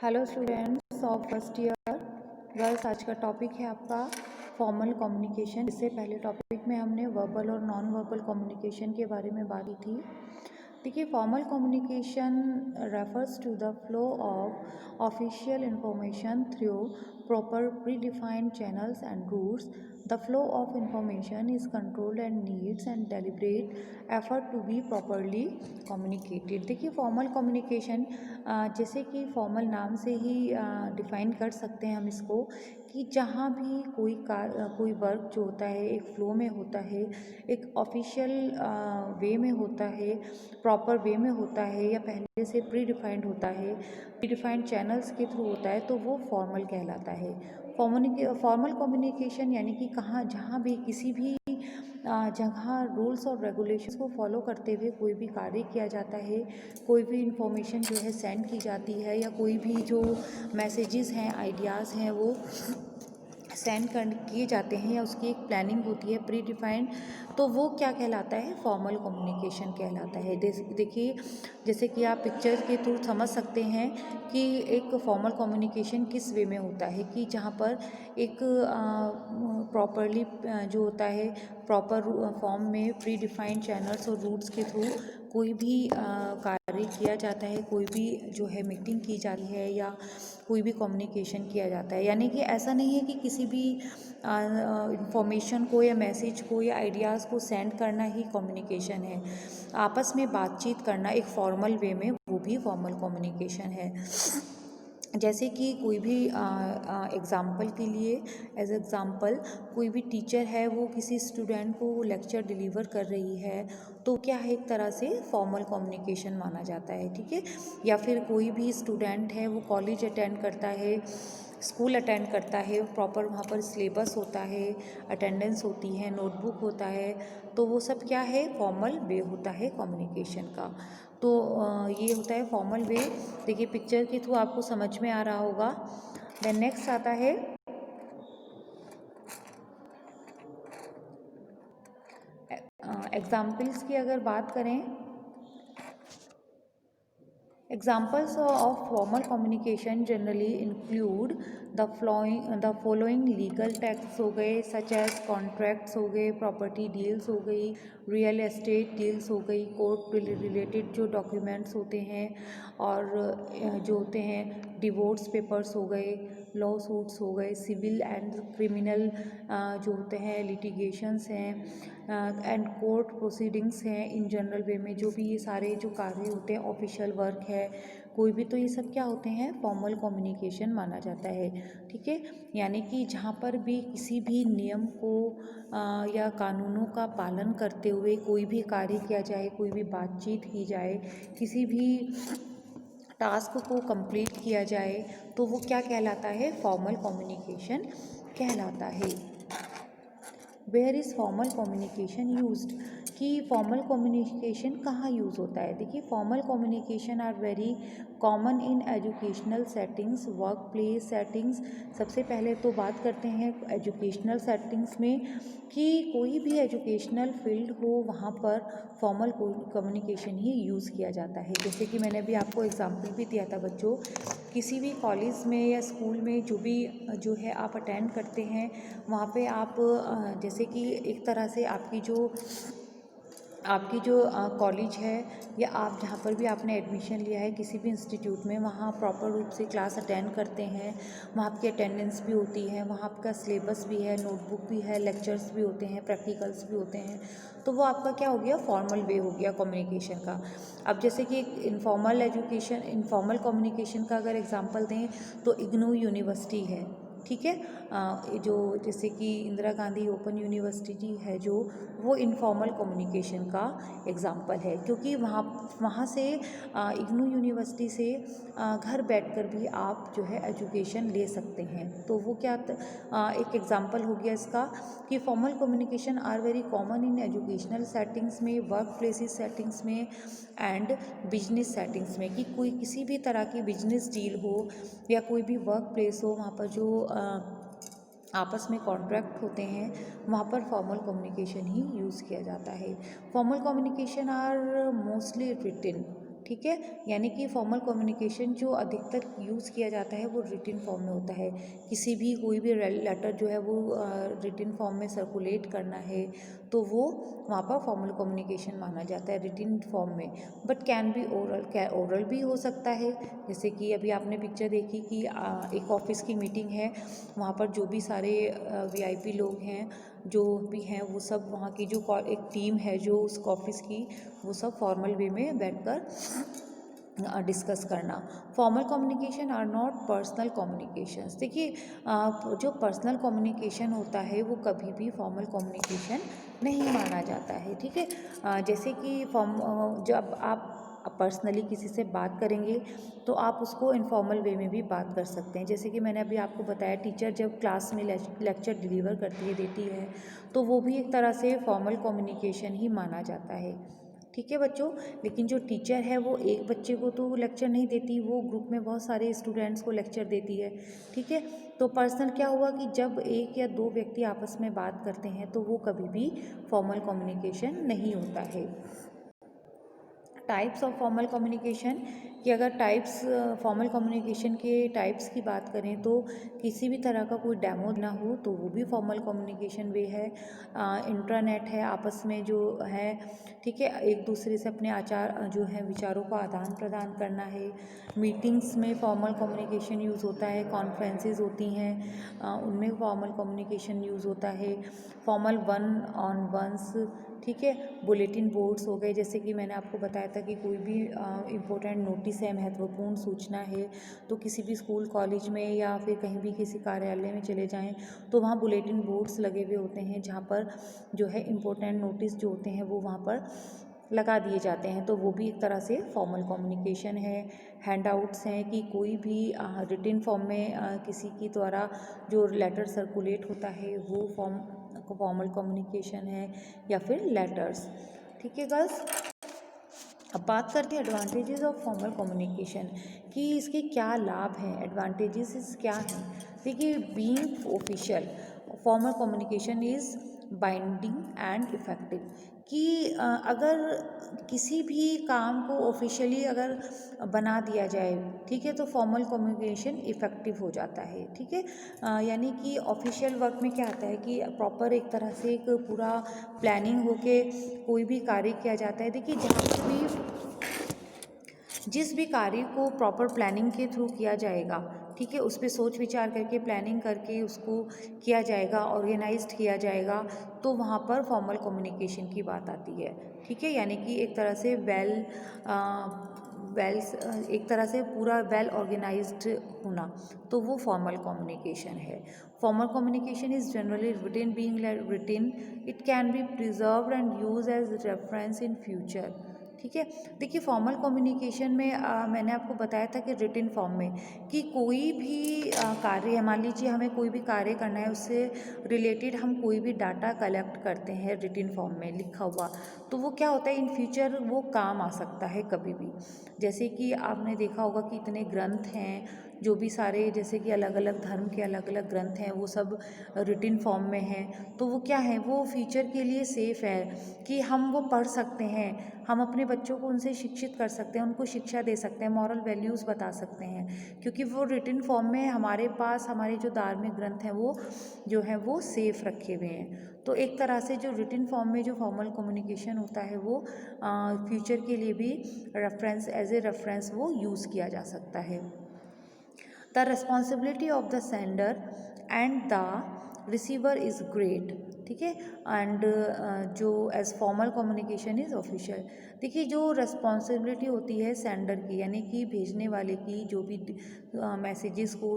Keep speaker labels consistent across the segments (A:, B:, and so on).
A: Hello students of first year girls. आज का topic है आपका फॉर्मल कम्युनिकेशन। इससे पहले टॉपिक में हमने वर्बल और नॉन वर्बल कम्युनिकेशन के बारे में बात की थी। देखिए, formal communication refers to the flow of official information through proper predefined channels and routes. The flow of information is controlled and needs and deliberate effort to be properly communicated. देखिए, formal communication जैसे कि formal नाम से ही define कर सकते हैं हम इसको कि जहाँ भी कोई वर्क जो होता है एक फ़्लो में होता है, एक ऑफिशियल वे में होता है, प्रॉपर वे में होता है या पहले से प्री डिफाइंड होता है, प्री डिफाइंड चैनल्स के थ्रू होता है, तो वो फॉर्मल कहलाता है। फॉर्मल कम्युनिकेशन यानी कि जहाँ भी किसी भी जगह रूल्स और रेगुलेशंस को फॉलो करते हुए कोई भी कार्य किया जाता है, कोई भी इंफॉर्मेशन जो है सेंड की जाती है, या कोई भी जो मैसेजेस हैं, आइडियाज़ हैं, वो सेंड कर किए जाते हैं, या उसकी एक प्लानिंग होती है प्री डिफाइंड, तो वो क्या कहलाता है? फॉर्मल कम्युनिकेशन कहलाता है। देखिए, जैसे कि आप पिक्चर के थ्रू समझ सकते हैं कि एक फॉर्मल कम्युनिकेशन किस वे में होता है, कि जहाँ पर एक प्रॉपरली जो होता है प्रॉपर फॉर्म में प्री डिफाइंड चैनल्स और रूट्स के थ्रू कोई भी कार्य किया जाता है, कोई भी जो है मीटिंग की जाती है, या कोई भी कम्युनिकेशन किया जाता है। यानी कि ऐसा नहीं है कि किसी भी इंफॉर्मेशन को या मैसेज को या आइडियाज़ को सेंड करना ही कम्युनिकेशन है। आपस में बातचीत करना एक फॉर्मल वे में, वो भी फॉर्मल कम्युनिकेशन है। जैसे कि कोई भी एग्ज़ाम्पल के लिए, एज एग्ज़ाम्पल, कोई भी टीचर है वो किसी स्टूडेंट को लेक्चर डिलीवर कर रही है, तो क्या है, एक तरह से फॉर्मल कम्युनिकेशन माना जाता है, ठीक है। या फिर कोई भी स्टूडेंट है वो कॉलेज अटेंड करता है, स्कूल अटेंड करता है, प्रॉपर वहाँ पर सिलेबस होता है, अटेंडेंस होती है, नोटबुक होता है, तो वो सब क्या है? फॉर्मल वे होता है कम्युनिकेशन का। तो ये होता है फॉर्मल वे। देखिए, पिक्चर के थ्रू आपको समझ में आ रहा होगा। देन नेक्स्ट आता है एग्जाम्पल्स की। अगर बात करें, examples of formal communication generally include the following legal texts हो गए, such as contracts हो गए, property deals हो गई, real estate deals हो गई, कोर्ट रिलेटेड जो डॉक्यूमेंट्स होते हैं, और जो होते हैं डिवोर्स पेपर्स हो गए, लॉ सूट्स हो गए, सिविल एंड क्रिमिनल जो होते हैं लिटिगेशंस हैं, एंड कोर्ट प्रोसीडिंग्स हैं। इन जनरल वे में जो भी ये सारे जो कार्य होते हैं, ऑफिशियल वर्क है कोई भी, तो ये सब क्या होते हैं? फॉर्मल कम्युनिकेशन माना जाता है, ठीक है। यानी कि जहाँ पर भी किसी भी नियम को या कानूनों का पालन करते हुए कोई भी कार्य किया जाए, कोई भी बातचीत की जाए, किसी भी टास्क को कंप्लीट किया जाए, तो वो क्या कहलाता है? फॉर्मल कम्युनिकेशन कहलाता है। Where is formal communication used, कि फॉर्मल कम्युनिकेशन कहाँ यूज़ होता है। देखिए, formal communication are very common in educational settings, workplace settings. सबसे पहले तो बात करते हैं एजुकेशनल सेटिंग्स में, कि कोई भी एजुकेशनल फील्ड हो वहाँ पर फॉर्मल कम्युनिकेशन ही यूज़ किया जाता है। जैसे कि मैंने अभी आपको एग्जांपल भी दिया था बच्चों, किसी भी कॉलेज में या स्कूल में जो है आप अटेंड करते हैं, वहाँ पे आप जैसे कि एक तरह से आपकी जो कॉलेज है, या आप जहाँ पर भी आपने एडमिशन लिया है किसी भी इंस्टीट्यूट में, वहाँ प्रॉपर रूप से क्लास अटेंड करते हैं, वहाँ आपकी अटेंडेंस भी होती है, वहाँ आपका सिलेबस भी है, नोटबुक भी है, लेक्चर्स भी होते हैं, प्रैक्टिकल्स भी होते हैं, तो वो आपका क्या हो गया? फॉर्मल वे हो गया कम्युनिकेशन का। अब जैसे कि इनफॉर्मल कम्युनिकेशन का अगर एग्जांपल दें, तो इग्नू यूनिवर्सिटी है, ठीक है। जो जैसे कि इंदिरा गांधी ओपन यूनिवर्सिटी है जो, वो इनफॉर्मल कम्युनिकेशन का एग्जांपल है, क्योंकि वहाँ से इग्नू यूनिवर्सिटी से घर बैठकर भी आप जो है एजुकेशन ले सकते हैं। तो वो एक एग्जांपल हो गया इसका, कि formal communication are very common in educational settings में, वर्क प्लेसेस सेटिंग्स में, एंड बिजनेस सेटिंग्स में, कि कोई किसी भी तरह की बिजनेस डील हो या कोई भी वर्क प्लेस हो, वहाँ पर जो आपस में कॉन्ट्रैक्ट होते हैं, वहाँ पर फॉर्मल कम्युनिकेशन ही यूज़ किया जाता है। Formal communication are mostly written, ठीक है। यानी कि फॉर्मल कम्युनिकेशन जो अधिकतर यूज़ किया जाता है वो रिटिन फॉर्म में होता है। किसी भी कोई भी लेटर जो है वो रिटिन फॉर्म में सर्कुलेट करना है तो वो वहाँ पर फॉर्मल कम्युनिकेशन माना जाता है रिटिन फॉर्म में। But can be oral, oral भी हो सकता है। जैसे कि अभी आपने पिक्चर देखी कि एक ऑफिस की मीटिंग है, वहाँ पर जो भी सारे वीआईपी लोग हैं, जो भी हैं, वो सब वहाँ की जो एक टीम है जो उस ऑफिस की, वो सब फॉर्मल वे में बैठकर डिस्कस करना। Formal communication are not personal communications. देखिए जो पर्सनल कम्युनिकेशन होता है वो कभी भी फॉर्मल कम्युनिकेशन नहीं माना जाता है, ठीक है। जैसे कि जब आप पर्सनली किसी से बात करेंगे तो आप उसको इनफॉर्मल वे में भी बात कर सकते हैं। जैसे कि मैंने अभी आपको बताया, टीचर जब क्लास में लेक्चर डिलीवर करती है, देती है, तो वो भी एक तरह से फॉर्मल कम्युनिकेशन ही माना जाता है, ठीक है बच्चों। लेकिन जो टीचर है वो एक बच्चे को तो लेक्चर नहीं देती, वो ग्रुप में बहुत सारे स्टूडेंट्स को लेक्चर देती है, ठीक है। तो पर्सनल क्या हुआ कि जब एक या दो व्यक्ति आपस में बात करते हैं तो वो कभी भी फॉर्मल कम्युनिकेशन नहीं होता है। टाइप्स ऑफ फॉर्मल कम्युनिकेशन, कि अगर फॉर्मल कम्युनिकेशन के टाइप्स की बात करें तो किसी भी तरह का कोई डेमो ना हो तो वो भी फॉर्मल कम्युनिकेशन वे है। इंट्रानेट है, आपस में जो है, ठीक है, एक दूसरे से अपने आचार जो है विचारों का आदान प्रदान करना है। मीटिंग्स में फॉर्मल कम्युनिकेशन यूज़ होता है, कॉन्फ्रेंसेस होती हैं उनमें फॉर्मल कम्युनिकेशन यूज़ होता है। फॉर्मल वन ऑन वंस, ठीक है। बुलेटिन बोर्ड्स हो गए, जैसे कि मैंने आपको बताया था कि कोई भी इम्पोर्टेंट नोटिस है, महत्वपूर्ण सूचना है, तो किसी भी स्कूल कॉलेज में या फिर कहीं भी किसी कार्यालय में चले जाएं तो वहाँ बुलेटिन बोर्ड्स लगे हुए होते हैं जहाँ पर जो है इम्पोर्टेंट नोटिस जो होते हैं वो वहाँ पर लगा दिए जाते हैं, तो वो भी एक तरह से फॉर्मल कम्युनिकेशन है। हैंडआउट्स हैं कि कोई भी रिटिन फॉर्म में किसी की द्वारा जो लेटर सर्कुलेट होता है वो फॉर्मल कम्युनिकेशन है, या फिर लेटर्स, ठीक है गर्ल्स। अब बात करते हैं एडवांटेजेस ऑफ फॉर्मल कम्युनिकेशन, कि इसके क्या लाभ हैं, एडवांटेजेस क्या हैं। देखिए, being official, formal communication is binding and effective, कि अगर किसी भी काम को ऑफिशियली अगर बना दिया जाए, ठीक है, तो फॉर्मल कम्युनिकेशन इफ़ेक्टिव हो जाता है, ठीक है। यानी कि ऑफिशियल वर्क में क्या आता है कि प्रॉपर एक तरह से एक पूरा प्लानिंग होके कोई भी कार्य किया जाता है। देखिए, जिस भी कार्य को प्रॉपर प्लानिंग के थ्रू किया जाएगा, ठीक है, उस पर सोच विचार करके प्लानिंग करके उसको किया जाएगा, ऑर्गेनाइज्ड किया जाएगा, तो वहाँ पर फॉर्मल कम्युनिकेशन की बात आती है, ठीक है। यानी कि एक तरह से एक तरह से पूरा वेल ऑर्गेनाइज्ड होना, तो वो फॉर्मल कम्युनिकेशन है। Formal communication is generally written, being written it can be preserved and use as reference in future, ठीक है। देखिए, फॉर्मल कम्युनिकेशन में मैंने आपको बताया था कि रिटिन फॉर्म में, कि कोई भी कार्य है, मान लीजिए हमें कोई भी कार्य करना है, उससे रिलेटेड हम कोई भी डाटा कलेक्ट करते हैं रिटिन फॉर्म में लिखा हुआ, तो वो क्या होता है, इन फ्यूचर वो काम आ सकता है कभी भी। जैसे कि आपने देखा होगा कि इतने ग्रंथ हैं, जो भी सारे, जैसे कि अलग अलग धर्म के अलग अलग ग्रंथ हैं, वो सब रिटिन फॉर्म में हैं, तो वो क्या है, वो फ्यूचर के लिए सेफ़ है कि हम वो पढ़ सकते हैं, हम अपने बच्चों को उनसे शिक्षित कर सकते हैं, उनको शिक्षा दे सकते हैं, मॉरल वैल्यूज़ बता सकते हैं, क्योंकि वो रिटिन फॉर्म में हमारे पास हमारे जो धार्मिक ग्रंथ हैं वो जो है वो सेफ़ रखे हुए हैं। तो एक तरह से जो रिटिन फॉर्म में जो फॉर्मल कम्युनिकेशन होता है वो फ्यूचर के लिए भी एज ए रेफरेंस वो यूज़ किया जा सकता है। The responsibility of the sender and the receiver is great, ठीक है। एंड जो as formal communication is official. देखिए, जो रिस्पॉन्सिबिलिटी होती है सेंडर की, यानी कि भेजने वाले की, जो भी मैसेजेस को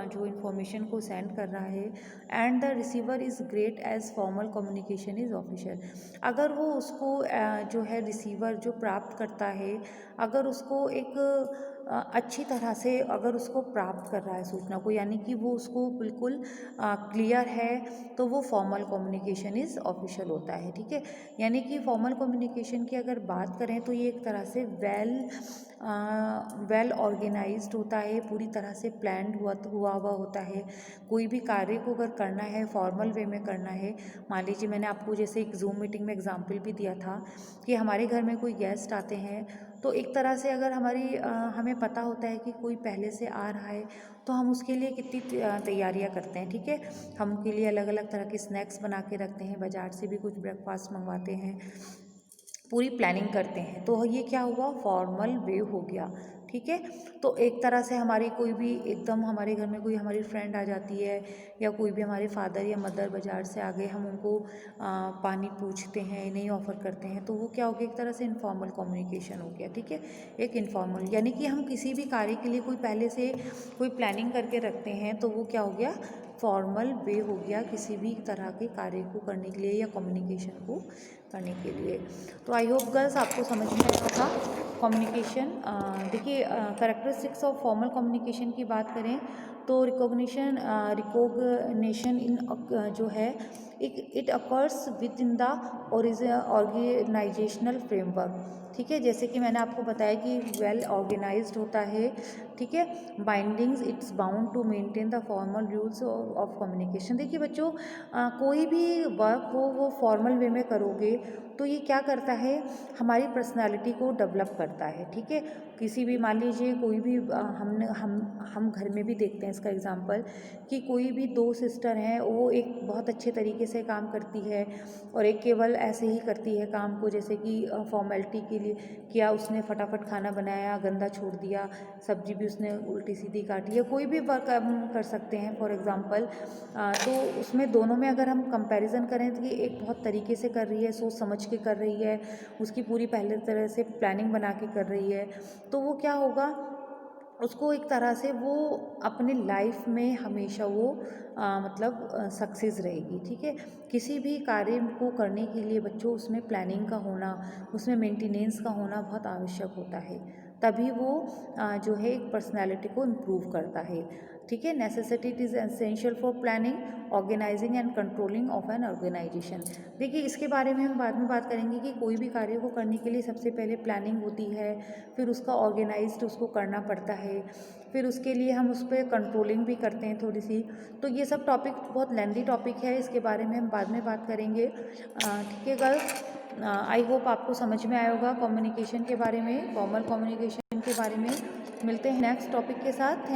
A: जो इन्फॉर्मेशन को सेंड कर रहा है, and the receiver is great as formal communication is official. अगर वो उसको जो है रिसीवर जो प्राप्त करता है, अगर उसको एक अच्छी तरह से अगर उसको प्राप्त कर रहा है सूचना को, यानी कि वो उसको बिल्कुल क्लियर है, तो वो फॉर्मल कम्युनिकेशन इज़ ऑफिशियल होता है, ठीक है। यानी कि फॉर्मल कम्युनिकेशन की अगर बात करें तो ये एक तरह से वेल ऑर्गेनाइज्ड होता है, पूरी तरह से प्लान्ड हुआ होता है। कोई भी कार्य को अगर करना है, फॉर्मल वे में करना है, मान लीजिए मैंने आपको जैसे एक जूम मीटिंग में एग्जांपल भी दिया था कि हमारे घर में कोई गेस्ट आते हैं, तो एक तरह से अगर हमें पता होता है कि कोई पहले से आ रहा है तो हम उसके लिए कितनी तैयारियां करते हैं, ठीक है। हम उनके लिए अलग अलग तरह के स्नैक्स बना के रखते हैं, बाजार से भी कुछ ब्रेकफास्ट मंगवाते हैं, पूरी प्लानिंग करते हैं। तो ये क्या हुआ, फॉर्मल वे हो गया, ठीक है। तो एक तरह से हमारी कोई भी एकदम हमारे घर में कोई हमारी फ्रेंड आ जाती है या कोई भी हमारे फादर या मदर बाज़ार से आ गए, हम उनको पानी पूछते हैं, नहीं ऑफ़र करते हैं, तो वो क्या हो गया, एक तरह से इनफॉर्मल कम्युनिकेशन हो गया, ठीक है। एक इनफॉर्मल यानी कि हम किसी भी कार्य के लिए कोई पहले से कोई प्लानिंग करके रखते हैं, तो वो क्या हो गया, फॉर्मल वे हो गया किसी भी तरह के कार्य को करने के लिए या कम्युनिकेशन को करने के लिए। तो आई होप गर्ल्स आपको समझ में आया होगा कम्युनिकेशन। देखिए करेक्टरिस्टिक्स ऑफ फॉर्मल कम्युनिकेशन की बात करें तो रिकॉग्निशन इन जो है it occurs within the organisational framework, ठीक है। जैसे कि मैंने आपको बताया कि वेल ऑर्गेनाइज्ड होता है, ठीक है। Bindings it's bound to maintain the formal rules of communication. देखिए बच्चों, कोई भी वर्क हो वो फॉर्मल वे में करोगे तो ये क्या करता है, हमारी पर्सनालिटी को डेवलप करता है, ठीक है। किसी भी मान लीजिए कोई भी हम घर में भी देखते हैं इसका एग्जांपल कि कोई भी दो सिस्टर हैं, वो एक बहुत अच्छे तरीके से काम करती है और एक केवल ऐसे ही करती है काम को, जैसे कि फॉर्मेलिटी के लिए किया, उसने फटाफट खाना बनाया, गंदा छोड़ दिया, सब्जी भी उसने उल्टी सीधी काटी, या कोई भी वर्क हम कर सकते हैं फॉर एग्जांपल। तो उसमें दोनों में अगर हम कंपैरिजन करें तो ये एक बहुत तरीके से कर रही है, सोच समझ के कर रही है, उसकी पूरी पहले तरह से प्लानिंग बना के कर रही है, तो वो क्या होगा, उसको एक तरह से वो अपने लाइफ में हमेशा वो मतलब सक्सेस रहेगी, ठीक है। किसी भी कार्य को करने के लिए बच्चों उसमें प्लानिंग का होना, उसमें मेंटेनेंस का होना बहुत आवश्यक होता है, तभी वो जो है एक पर्सनैलिटी को इम्प्रूव करता है, ठीक है। Necessity is essential for planning, organising and controlling of an organisation. देखिए इसके बारे में हम बाद में बात करेंगे कि कोई भी कार्य को करने के लिए सबसे पहले प्लानिंग होती है, फिर उसका ऑर्गेनाइज्ड उसको करना पड़ता है, फिर उसके लिए हम उस पर कंट्रोलिंग भी करते हैं थोड़ी सी। तो ये सब टॉपिक बहुत लेंदी टॉपिक है, इसके बारे में हम बाद में बात करेंगे, ठीक है गर्ल्स। आई होप आपको समझ में आया होगा कम्युनिकेशन के बारे में, फॉर्मल कम्युनिकेशन के बारे में। मिलते हैं नेक्स्ट टॉपिक के साथ।